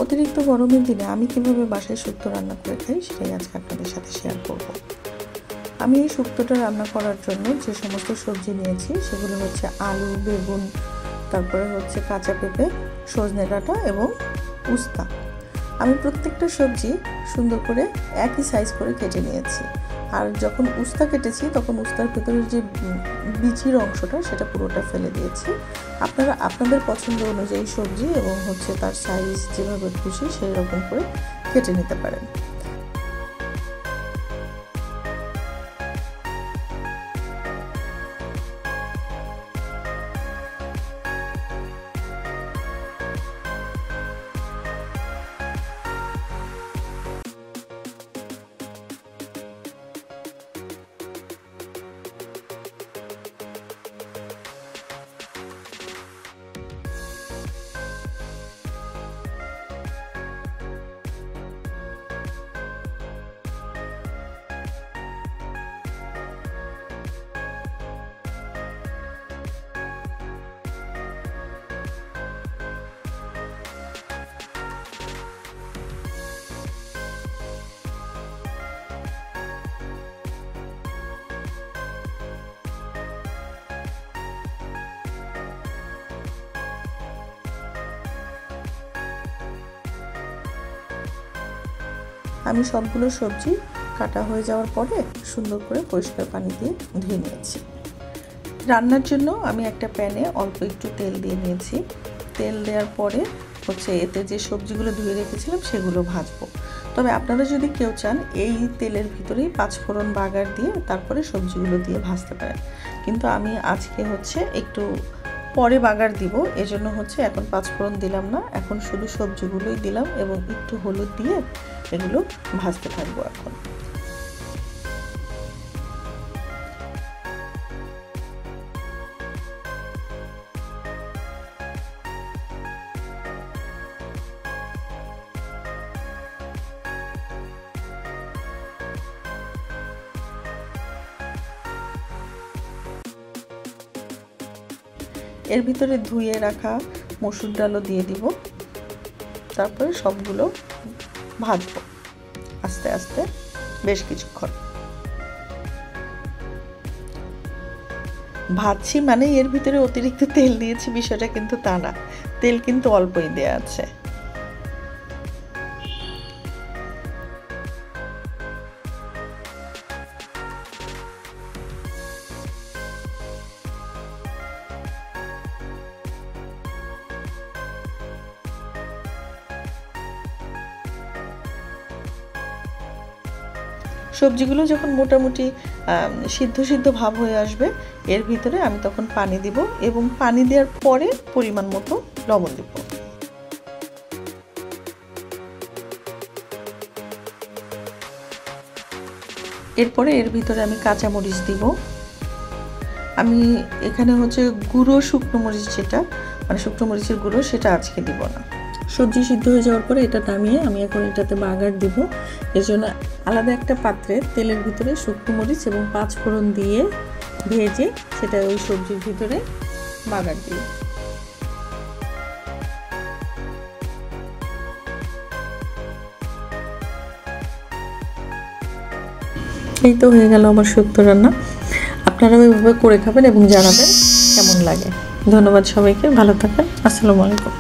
অতিরিক্ত গরমের দিনে আমি কিভাবে বাসায় শুক্তো রান্না করে খাই সেটাই আজকে আপনাদের সাথে শেয়ার করব। আমি এই শুক্তোটা রান্না করার জন্য যে সমস্ত সবজি নিয়েছি সেগুলো হচ্ছে আলু, বেগুন, তারপরে হচ্ছে কাঁচা পেঁপে, সজনে ডাঁটা এবং উস্তা। আমি প্রত্যেকটা সবজি সুন্দর করে একই সাইজ করে কেটে নিয়েছি। আর যখন উস্তা কেটেছি তখন উস্তার ভেতরের যে বিচির অংশটা সেটা পুরোটা ফেলে দিয়েছি। আপনারা আপনাদের পছন্দ অনুযায়ী সবজি এবং হচ্ছে তার সাইজ যেভাবে খুশি সেই রকম করে কেটে নিতে পারেন। আমি সবগুলো সবজি কাটা হয়ে যাওয়ার পরে সুন্দর করে পরিষ্কার পানি দিয়ে ধুয়ে নিয়েছি। রান্নার জন্য আমি একটা প্যানে অল্প একটু তেল দিয়ে নিয়েছি। তেল দেওয়ার পরে হচ্ছে এতে যে সবজিগুলো ধুয়ে রেখেছিলাম সেগুলো ভাজবো। তবে আপনারা যদি কেউ চান এই তেলের ভিতরেই পাঁচফোড়ন বাগার দিয়ে তারপরে সবজিগুলো দিয়ে ভাজতে পারেন, কিন্তু আমি আজকে হচ্ছে একটু পরে বাগার দিব, এজন্য হচ্ছে এখন পাঁচফোড়ন দিলাম না, এখন শুধু সবজিগুলোই দিলাম এবং একটু হলুদ দিয়ে এগুলো ভাজতে থাকবো। এখন এর ভিতরে ধুয়ে রাখা মসুর ডালও দিয়ে দিব, তারপরে সবগুলো ভাজবো আস্তে আস্তে বেশ কিছুক্ষণ। ভাজছি মানে এর ভিতরে অতিরিক্ত তেল দিয়েছি বিষয়টা কিন্তু তা না, তেল কিন্তু অল্পই দেয়া আছে। সবজিগুলো যখন মোটামুটি সিদ্ধ সিদ্ধ ভাব হয়ে আসবে এর ভিতরে আমি তখন পানি দিব এবং পানি দেওয়ার পরে পরিমাণ মতো লবণ দিব। এরপরে এর ভিতরে আমি কাঁচা মরিচ দিব। আমি এখানে হচ্ছে গুঁড়ো শুকনো মরিচ, যেটা মানে শুকনো মরিচের গুঁড়ো, সেটা আজকে দিব না। সবজি সিদ্ধ হয়ে যাওয়ার পরে এটা নামিয়ে আমি এখন এটাতে বাগার দিব। এর জন্য আলাদা একটা পাত্রে তেলের ভিতরে শুকনো মরিচ এবং পাঁচফোড়ন দিয়ে ভেজে সেটা ওই সবজির ভিতরে বাগার দিব। এই তো হয়ে গেল আমার শুক্তো রান্না। আপনারাও এভাবে করে খাবেন এবং জানাবেন কেমন লাগে। ধন্যবাদ সবাইকে, ভালো থাকেন, আসসালামু আলাইকুম।